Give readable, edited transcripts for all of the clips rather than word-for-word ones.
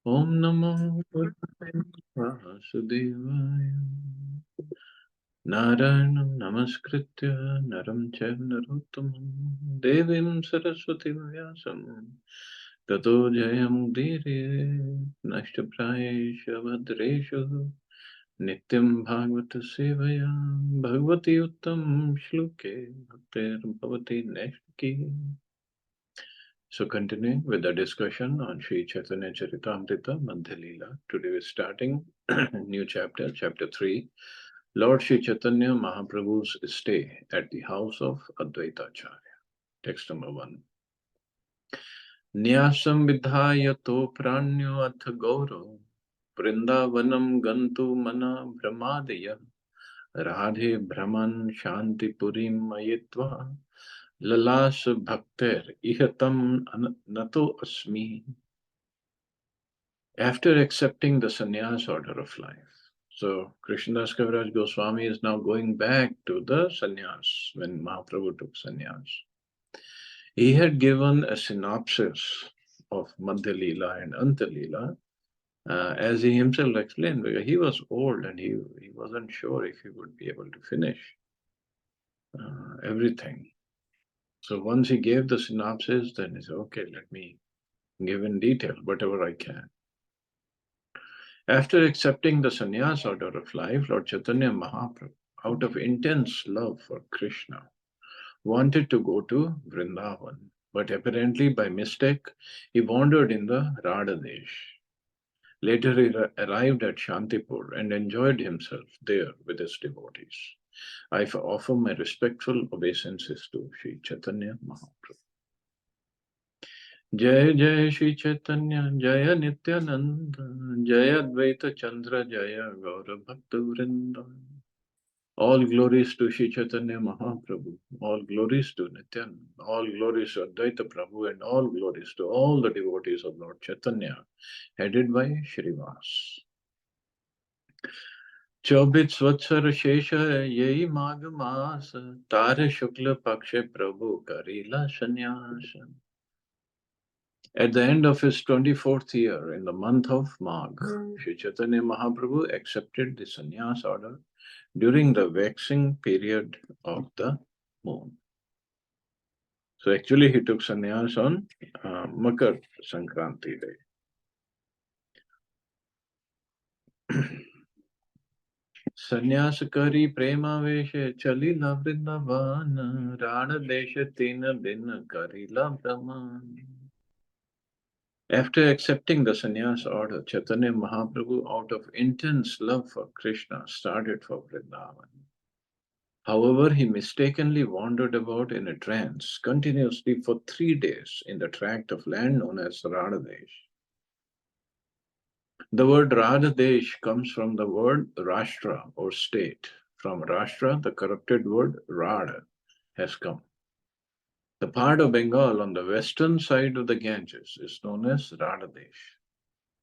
Om Namo Vasudevaya. Narayanam Namaskritya Naram Chaiva Narottamam Devim Saraswatim Vyasam Tato Jayamudire Nashtaprayesha Bhadreshu Nityam Bhagavata Sevaya Bhagavati Uttam Shloke Bhaktir Bhavati Neshki. So continuing with the discussion on Sri Chaitanya Charitamrita Madhya Lila. Today we're starting new chapter, chapter 3. Lord Sri Chaitanya Mahaprabhu's stay at the house of Advaita Acharya. Text number 1. Nyasam vidhaya to pranyo ath gauro vrindavanam gantu mana brahmadaya radhe brahman shanti purim mayitva lalas bhakter ihatam nato asmi. After accepting the sannyas order of life. So Krishnadas Kaviraj Goswami is now going back to the sannyas when Mahaprabhu took sannyas. He had given a synopsis of Madhya Lila and Anta Lila, as he himself explained, because he was old and he wasn't sure if he would be able to finish everything. So once he gave the synopsis, then he said, okay, let me give in detail whatever I can. After accepting the sannyas order of life, Lord Chaitanya Mahaprabhu, out of intense love for Krishna, wanted to go to Vrindavan, but apparently by mistake, he wandered in the Radhadesh. Later, he arrived at Shantipur and enjoyed himself there with his devotees. I offer my respectful obeisances to Sri Chaitanya Mahaprabhu. Jai Jai Shri Chaitanya, Jaya Nityananda, Jaya Advaita Chandra, Jaya Gaura Bhakta Vrinda. All glories to Shri Chaitanya Mahaprabhu, all glories to Nityananda, all glories to Advaita Prabhu, and all glories to all the devotees of Lord Chaitanya, headed by Shrivas. 24 वत्सर शेष यही माघ मास तार शुक्ल पक्ष प्रभु करीला संन्यास. At the end of his 24th year, in the month of Magh, Sri Chaitanya Mahaprabhu accepted the sannyas order during the waxing period of the moon. So actually he took sannyas on Makar Sankranti day. Sannyas kari prema veshe chalila vrindavan rana desha tina din karila brahman. After accepting the sannyas order, Chaitanya Mahaprabhu, out of intense love for Krishna, started for Vrindavan. However, he mistakenly wandered about in a trance continuously for 3 days in the tract of land known as Radhadesh. The word Radhadesh comes from the word Rashtra or state. From Rashtra, the corrupted word Radha has come. The part of Bengal on the western side of the Ganges is known as Radhadesh.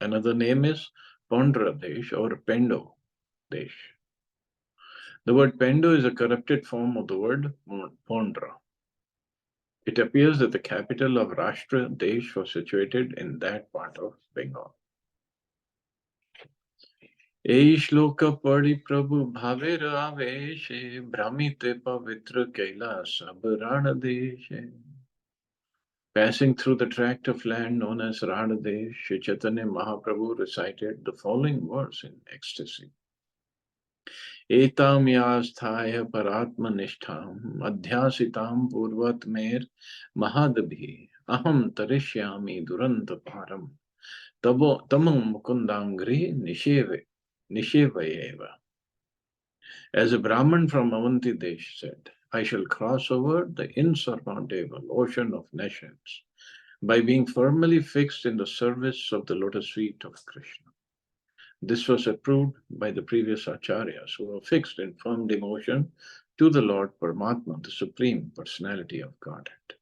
Another name is Pondradesh or Pendo Desh. The word Pendo is a corrupted form of the word Pondra. It appears that the capital of Rashtra Desh was situated in that part of Bengal. Ei shloka padi prabhu bhaver aveshe brahmite pavitra kailas abrana deshe. Passing through the tract of land known as Radhadesh, Sri Chaitanya Mahaprabhu recited the following verse in ecstasy. Etam yasthaya paratmanishtham adhyasitam purvatmer mahadabhi aham tarishyami durantaparam tamam mukundangri nishevayeva. As a Brahman from Avanti Desh said, I shall cross over the insurmountable ocean of nations by being firmly fixed in the service of the lotus feet of Krishna. This was approved by the previous acharyas who were fixed in firm devotion to the Lord Paramatma, the Supreme Personality of Godhead.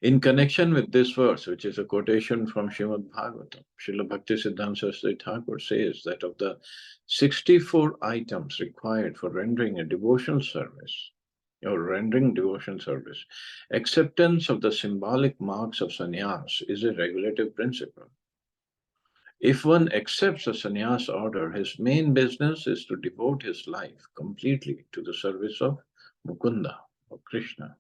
In connection with this verse, which is a quotation from Srimad Bhagavatam, Srila Bhaktisiddhanta Saraswati Thakur says that of the 64 items required for rendering a devotional service, or rendering devotion service. Acceptance of the symbolic marks of sannyas is a regulative principle. If one accepts a sannyas order, his main business is to devote his life completely to the service of Mukunda or Krishna.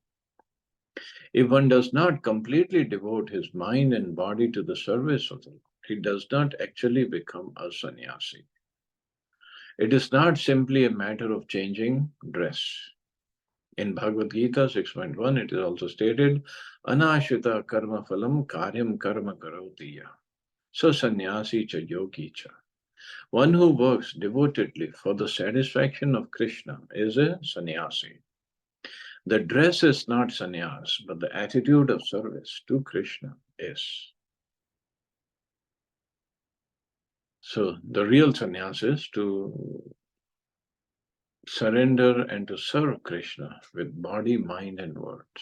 If one does not completely devote his mind and body to the service of the Lord, he does not actually become a sannyasi. It is not simply a matter of changing dress. In Bhagavad Gita 6.1, it is also stated, Anashita karma phalam karyam karma karotiya. So sannyasi cha yogi cha. One who works devotedly for the satisfaction of Krishna is a sannyasi. The dress is not sannyas, but the attitude of service to Krishna is. So the real sannyas is to surrender and to serve Krishna with body, mind, and words.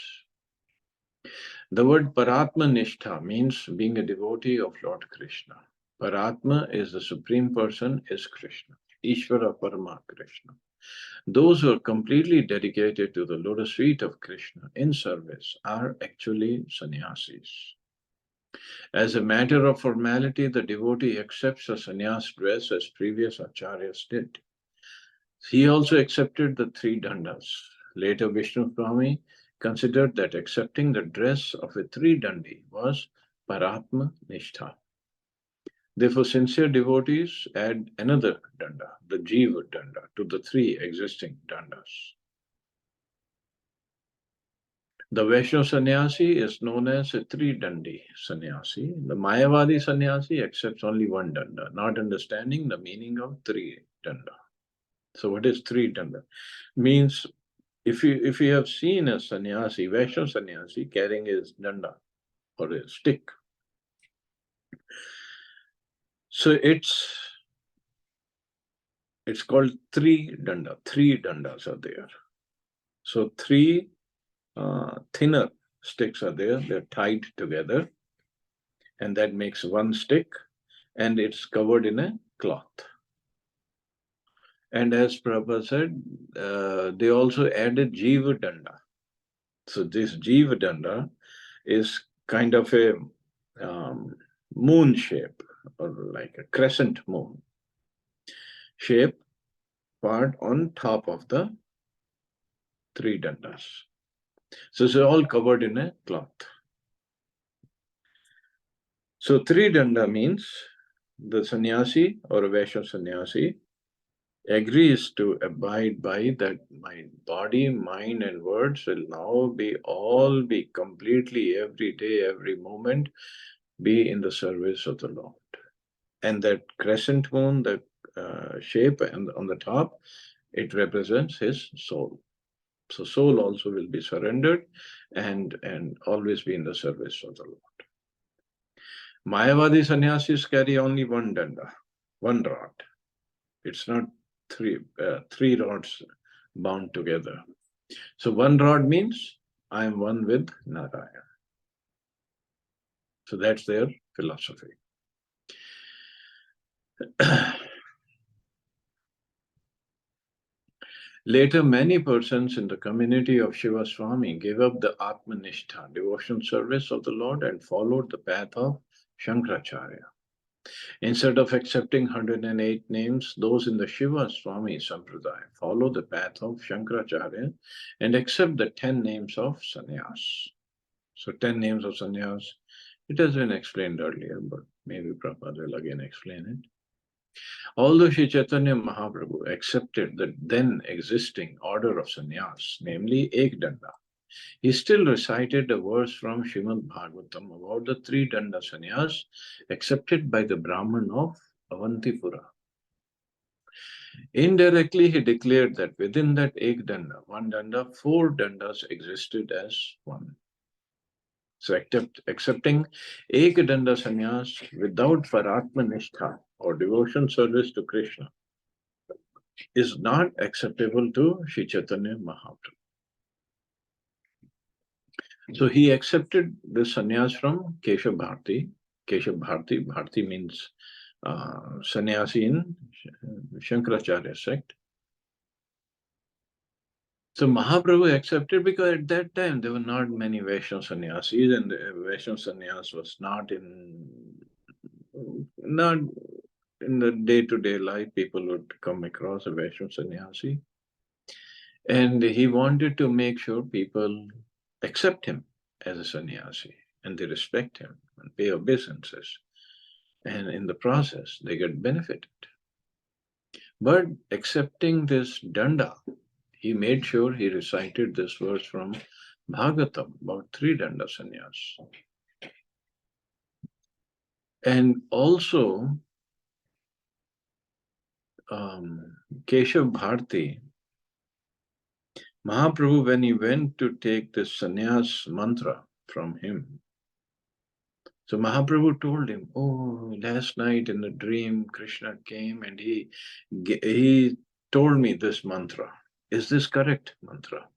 The word Paratma Nishtha means being a devotee of Lord Krishna. Paratma is the Supreme Person, is Krishna. Ishvara Parama Krishna. Those who are completely dedicated to the lotus feet of Krishna in service are actually sannyasis. As a matter of formality, the devotee accepts a sannyas dress as previous acharyas did. He also accepted the three dandas. Later, Vishnu Swami considered that accepting the dress of a three dandi was Paratma Nishtha. Therefore, sincere devotees add another danda, the Jiva danda, to the three existing dandas. The Vaishno sannyasi is known as a three-dandi sannyasi. The Mayavadi sannyasi accepts only one danda, not understanding the meaning of three danda. So what is three danda? Means if you have seen a sannyasi, Vaishno sannyasi carrying his danda or a stick, so it's called three danda. Three dandas are there. So three thinner sticks are there. They're tied together, and that makes one stick, and it's covered in a cloth. And as Prabhupada said, they also added Jiva Danda. So this Jiva Danda is kind of a moon shape, or like a crescent moon shape part on top of the three dandas. So it's all covered in a cloth. So three danda means the sannyasi or a Vaishya sannyasi agrees to abide by that my body, mind, and words will now be completely every day, every moment, be in the service of the Lord. And that crescent moon, that shape and on the top, it represents his soul. So soul also will be surrendered and always be in the service of the Lord. Mayavadi sannyasis carry only one danda, one rod. It's not three rods bound together. So one rod means I am one with Narayana. So that's their philosophy. Later, many persons in the community of Shiva Swami gave up the Atmanishtha, devotion service of the Lord, and followed the path of Shankaracharya. Instead of accepting 108 names, those in the Shiva Swami Sampradaya follow the path of Shankaracharya and accept the 10 names of sannyas. So 10 names of sannyas, it has been explained earlier, but maybe Prabhupada will again explain it. Although Sri Chaitanya Mahaprabhu accepted the then existing order of sannyas, namely Ekdanda, he still recited a verse from Srimad Bhagavatam about the three danda sannyas accepted by the Brahman of Avantipura. Indirectly, he declared that within that Ekdanda, one danda, four dandas existed as one. So accepting Ekadanda sannyas without Paratma Nishtha or devotion service to Krishna is not acceptable to Sri Chaitanya Mahaprabhu. So he accepted the sannyas from Keshav Bharti. Keshav Bharti, Bharti means sannyasi in Shankaracharya sect. So Mahaprabhu accepted because at that time there were not many Vaishnava sannyasis, and the Vaishnava sannyas was not in the day-to-day life. People would come across a Vaishnava sannyasi, and he wanted to make sure people accept him as a sannyasi and they respect him and pay obeisances, and in the process they get benefited. But accepting this danda, he made sure he recited this verse from Bhagavatam, about three danda sannyas. And also, Keshav Bharti, Mahaprabhu, when he went to take this sannyas mantra from him, so Mahaprabhu told him, "Oh, last night in a dream, Krishna came and he told me this mantra. Is this correct mantra?"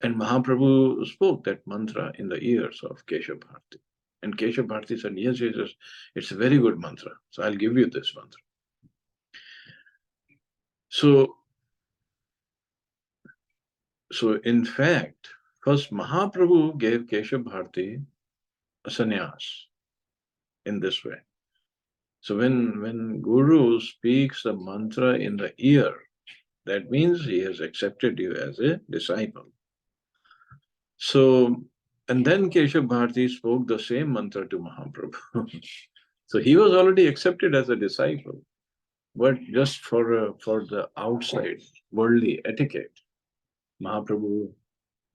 And Mahaprabhu spoke that mantra in the ears of Keshav Bharti. And Keshav Bharti said, "Yes, yes, yes, it's a very good mantra. So I'll give you this mantra." So, so in fact, first Mahaprabhu gave Keshav Bharti a sannyas in this way. So when Guru speaks the mantra in the ear, that means he has accepted you as a disciple. So, and then Keshav Bharti spoke the same mantra to Mahaprabhu. So he was already accepted as a disciple, but just for the outside worldly etiquette, Mahaprabhu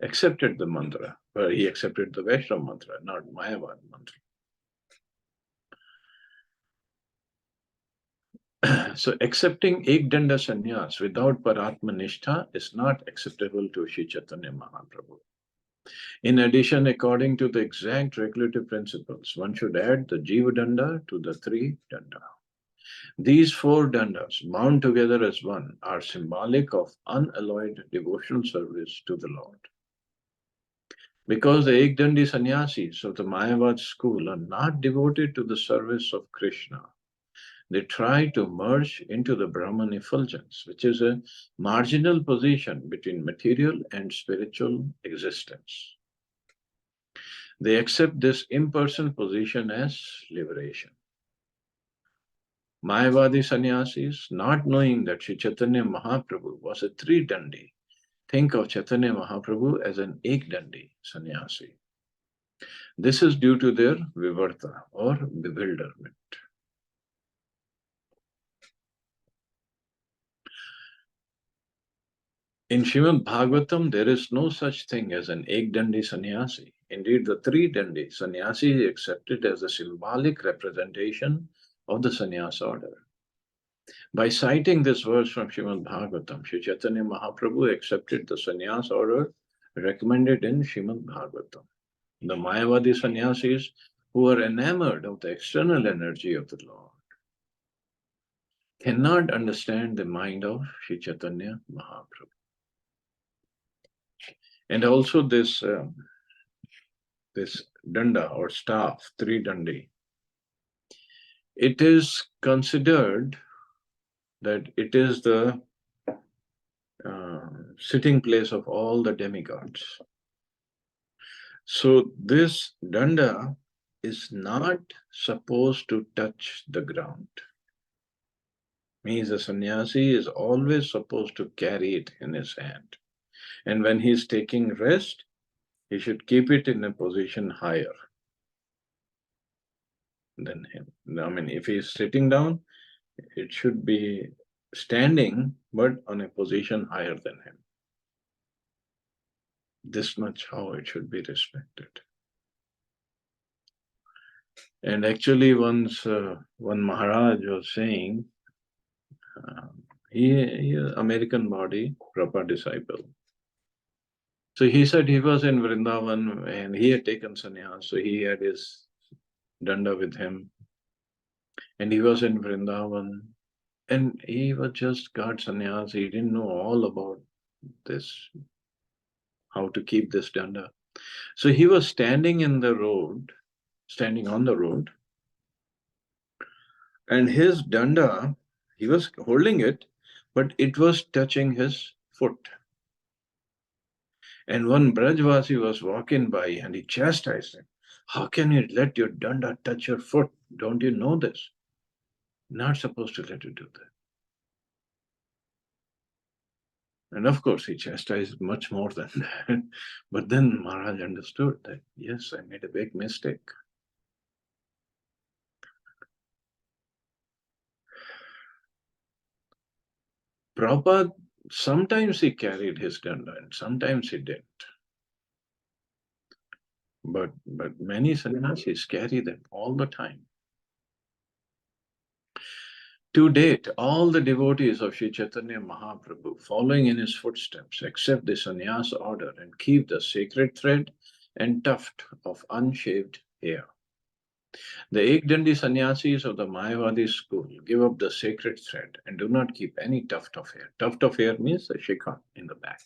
accepted the mantra, but he accepted the Vaishnava mantra, not Mayavad mantra. So accepting Ekdanda Sannyas without Paratma Nishtha is not acceptable to Sri Chaitanya Mahaprabhu. In addition, according to the exact regulative principles, one should add the Jiva Danda to the three Danda. These four dandas, bound together as one, are symbolic of unalloyed devotional service to the Lord. Because the Ekdandi sannyasis of the Mayavad school are not devoted to the service of Krishna, they try to merge into the Brahman effulgence, which is a marginal position between material and spiritual existence. They accept this impersonal position as liberation. Mayavadi sannyasis, not knowing that Sri Chaitanya Mahaprabhu was a three-dandi, think of Chaitanya Mahaprabhu as an ek-dandi sannyasi. This is due to their vivarta or bewilderment. In Srimad Bhagavatam, there is no such thing as an ek-dandi sannyasi. Indeed, the three-dandi sannyasi is accepted as a symbolic representation of the sannyas order. By citing this verse from Srimad Bhagavatam, Sri Chaitanya Mahaprabhu accepted the sannyas order recommended in Srimad Bhagavatam. The Mayavadi sannyasis who are enamored of the external energy of the Lord cannot understand the mind of Sri Chaitanya Mahaprabhu. And also this danda or staff, three dandi, it is considered that it is the sitting place of all the demigods. So this danda is not supposed to touch the ground. Means the sannyasi is always supposed to carry it in his hand. And when he is taking rest, he should keep it in a position higher than him. I mean, if he is sitting down, it should be standing, but on a position higher than him. This much how it should be respected. And actually, once one Maharaj was saying, he is American body, proper disciple. So he said he was in Vrindavan and he had taken sannyas, so he had his danda with him. And he was in Vrindavan and he was just got sannyas. He didn't know all about this, how to keep this danda. So he was standing on the road, and his danda, he was holding it, but it was touching his foot. And one Brajvasi was walking by and he chastised him. How can you let your danda touch your foot? Don't you know this? Not supposed to let you do that. And of course, he chastised much more than that. But then Maharaj understood that, yes, I made a big mistake. Prabhupada, sometimes he carried his danda and sometimes he didn't. But many sannyasis carry them all the time. To date, all the devotees of Sri Chaitanya Mahaprabhu, following in his footsteps, accept the sannyas order and keep the sacred thread and tuft of unshaved hair. The Ekdandi sannyasis of the Mayavadi school give up the sacred thread and do not keep any tuft of hair. Tuft of hair means the shikha in the back.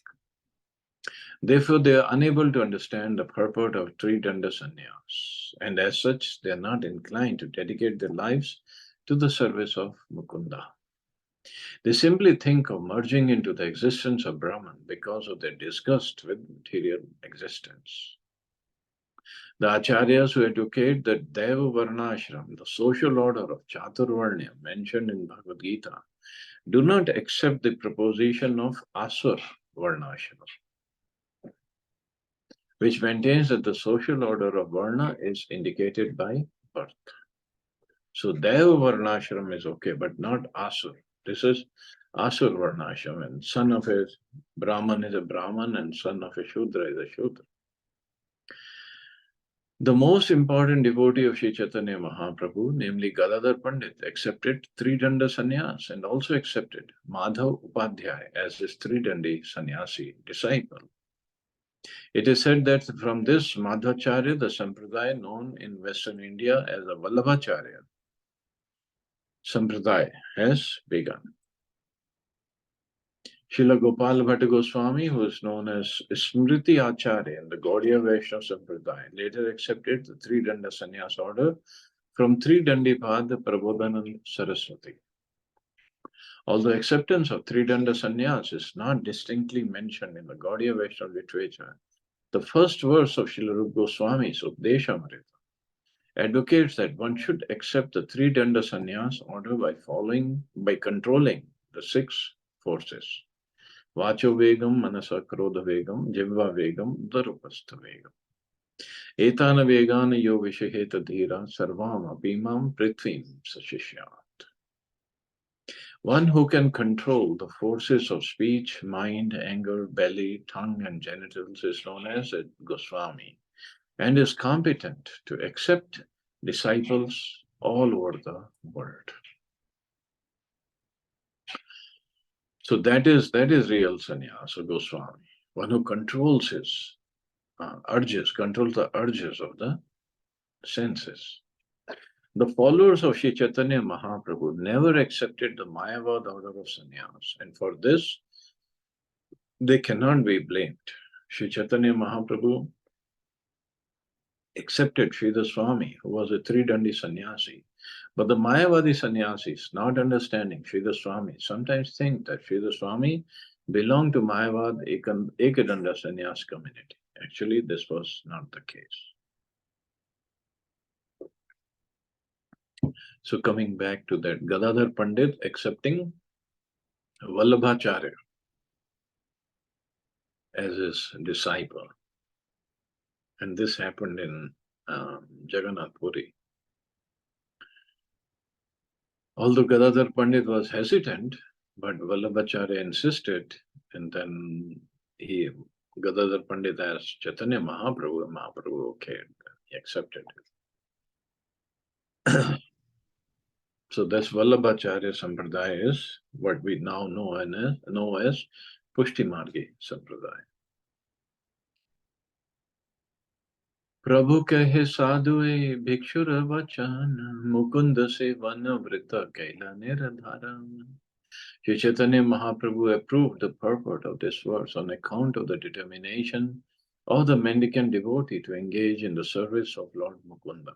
Therefore, they are unable to understand the purport of Tridanda sannyas, and as such, they are not inclined to dedicate their lives to the service of Mukunda. They simply think of merging into the existence of Brahman because of their disgust with material existence. The acharyas who educate that Deva Varnashram, the social order of Chaturvarnya mentioned in Bhagavad Gita, do not accept the proposition of Asur Varnashram, which maintains that the social order of Varna is indicated by birth. So Deva Varnashram is okay, but not Asur. This is Asur Varnashram, and son of a Brahman is a Brahman, and son of a Shudra is a Shudra. The most important devotee of Sri Chaitanya Mahaprabhu, namely Gadadhar Pandit, accepted Tridanda sannyas and also accepted Madhav Upadhyay as his Tridandi sannyasi disciple. It is said that from this Madhvacharya, the sampradaya known in Western India as the Vallabhacharya sampradaya has begun. Srila Gopal Bhatta Goswami, who is known as Smriti Acharya in the Gaudiya Vaishnava Sampradaya, later accepted the Tridanda Sannyas order from Tridandipad Prabodhanand Saraswati. Although acceptance of Tridanda Sannyas is not distinctly mentioned in the Gaudiya Vaishnava literature, the first verse of Srila Rupa Goswami's Updeshamrita advocates that one should accept the Tridanda Sannyas order by controlling the six forces. Vacho Vegam, Manasa Krodha Vegam, Jivva Vegam, Darupastha Vegam. Etana Vegana Yo Vishaheta Dhira, Sarvam Abhimam Prithvim Sashishyat. One who can control the forces of speech, mind, anger, belly, tongue, and genitals is known as a Goswami and is competent to accept disciples all over the world. So that is real sannyasa, Goswami, one who controls his controls the urges of the senses. The followers of Sri Chaitanya Mahaprabhu never accepted the Mayavad order of sannyas, and for this they cannot be blamed. Sri Chaitanya Mahaprabhu accepted Sridhar Swami, who was a Tridandi sannyasi. But the Mayavadi sannyasis, not understanding Sridhar Swami, sometimes think that Sridhar Swami belonged to Mayavad Ekadanda sannyas community. Actually, this was not the case. So coming back to that, Gadadhar Pandit accepting Vallabhacharya as his disciple. And this happened in Jagannath Puri. Although Gadadhar Pandit was hesitant, but Vallabhacharya insisted, and then Gadadhar Pandit asked Chaitanya Mahaprabhu, and Mahaprabhu okay, he accepted it. So this Vallabhacharya Sampradaya is what we now know as Pushtimargi Sampradaya. Prabhu kahe sadhue bhikshura vachan mukunda se vana vrita kaila niradharam. Sri Chaitanya Mahaprabhu approved the purport of this verse on account of the determination of the mendicant devotee to engage in the service of Lord Mukunda.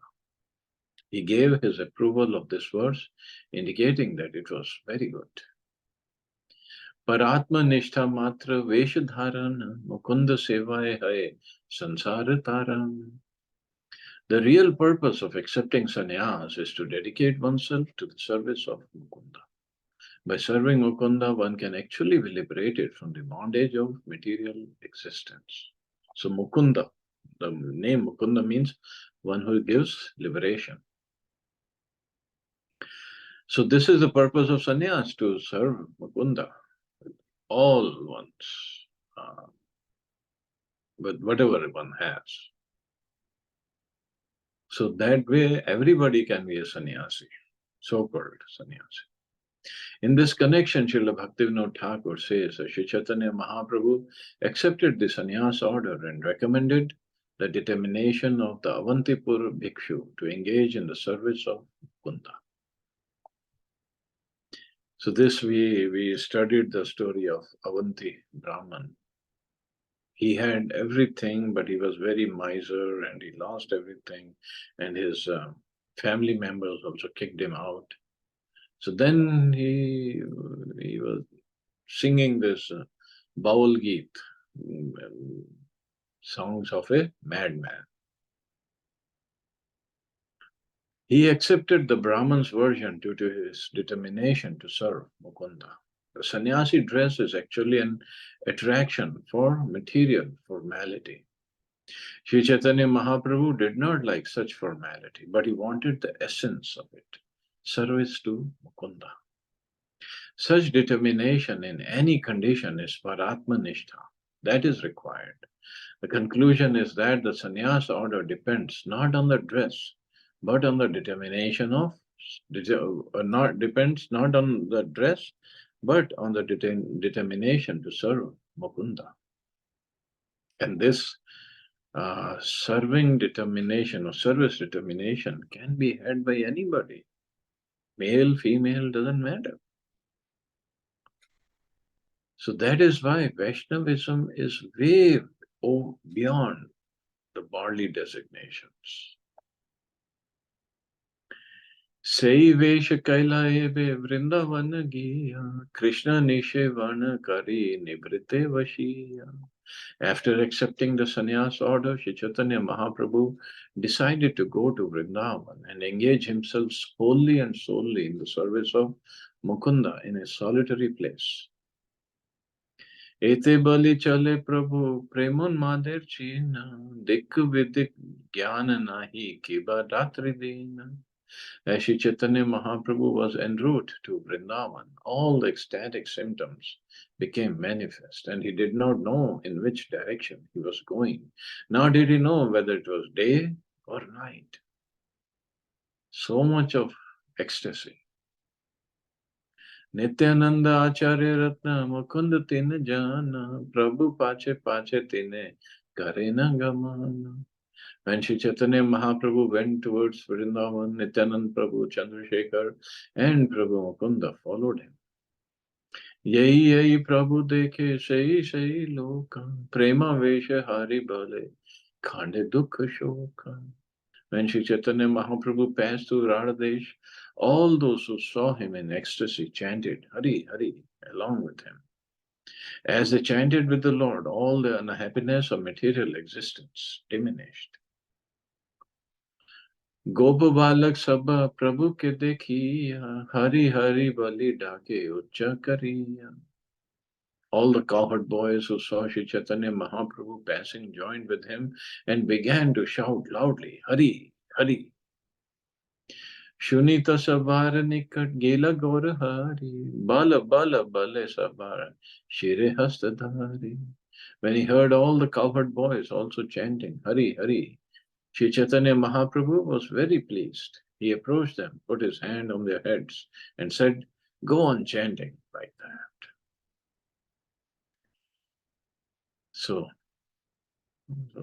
He gave his approval of this verse, indicating that it was very good. Paratma nishtha matra vesha dharan mukunda sevaye hai sansara taran. The real purpose of accepting sannyas is to dedicate oneself to the service of Mukunda. By serving Mukunda, one can actually be liberated from the bondage of material existence. So, Mukunda, the name Mukunda means one who gives liberation. So, this is the purpose of sannyas, to serve Mukunda with all one's, with whatever one has. So, that way, everybody can be a sannyasi, so called sannyasi. In this connection, Srila Bhaktivinoda Thakur says that Sri Chaitanya Mahaprabhu accepted the sannyas order and recommended the determination of the Avantipur bhikshu to engage in the service of Kunda. So this we studied the story of Avanti Brahman. He had everything, but he was very miser and he lost everything, and his family members also kicked him out. So then he was singing this Baul Geet, songs of a madman. He accepted the Brahman's version due to his determination to serve Mukunda. The sannyasi dress is actually an attraction for material formality. Sri Chaitanya Mahaprabhu did not like such formality, but he wanted the essence of it, service to Mukunda. Such determination in any condition is Paratma Nishtha. That is required. The conclusion is that the sannyas order depends not on the dress, but on the determination of not depends not on the dress, but on the determination to serve Mukunda. And this serving determination or service determination can be had by anybody, male, female, doesn't matter. So that is why Vaishnavism is way beyond the bodily designations. Sei Vesha Kaila Ebe Vrindavan Giya Krishna Nishevan Kari Nibrite Vashiya. After accepting the sannyas order, Sri Chaitanya Mahaprabhu decided to go to Vrindavan and engage himself wholly and solely in the service of Mukunda in a solitary place. Ete bali chale Prabhu premun mader china dik vidik jnana nahi kiba ratri dina. As Sri Chaitanya Mahaprabhu was en route to Vrindavan, all the ecstatic symptoms became manifest, and he did not know in which direction he was going, nor did he know whether it was day or night. So much of ecstasy. Nityananda Acharya Ratna Mukund Tin Jana Prabhu Pache Pache Tine Karena Gamana. When Sri Chaitanya Mahaprabhu went towards Vrindavan, Nityanand Prabhu, Chandrasekhar, and Prabhu Mukunda followed him. Yai yai Prabhu dekhe sai sai loka, prema vesha hari bale, khande dukha shoka. When Sri Chaitanya Mahaprabhu passed through Radhadesh, all those who saw him in ecstasy chanted Hari Hari along with him. As they chanted with the Lord, all the unhappiness of material existence diminished. गोप बालक सब प्रभु के देखिया हरि हरि बलि डाके उच्च करिया. All the cowherd boys who saw Sri Chaitanya Mahaprabhu passing joined with him and began to shout loudly, Hari, Hari. Shunita sabar nikat gela gaur hari, bala bala bale sabar, shire hastadhari. When he heard all the cowherd boys also chanting, Hari, Hari, Sri Chaitanya Mahaprabhu was very pleased. He approached them, put his hand on their heads, and said, Go on chanting like that. So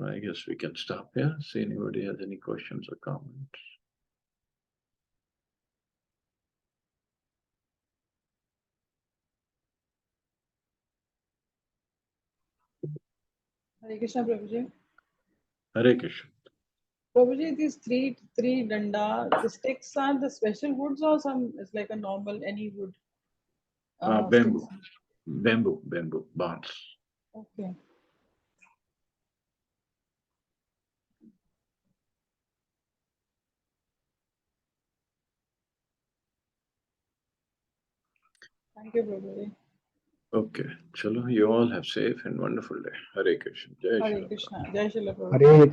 I guess we can stop here. See anybody has any questions or comments. Hare Krishna, Prabhuji. Hare Krishna. Prabhuji, these three danda, the sticks are the special woods or some, it's like a normal, any wood Bamboo. sticks? bamboo, bars. Okay. Thank you, Prabhuji. Okay, chalo, you all have safe and wonderful day. Hare Krishna. Jai Hare Shri Ram. Krishna. Jai Shri Prabhuji. Hare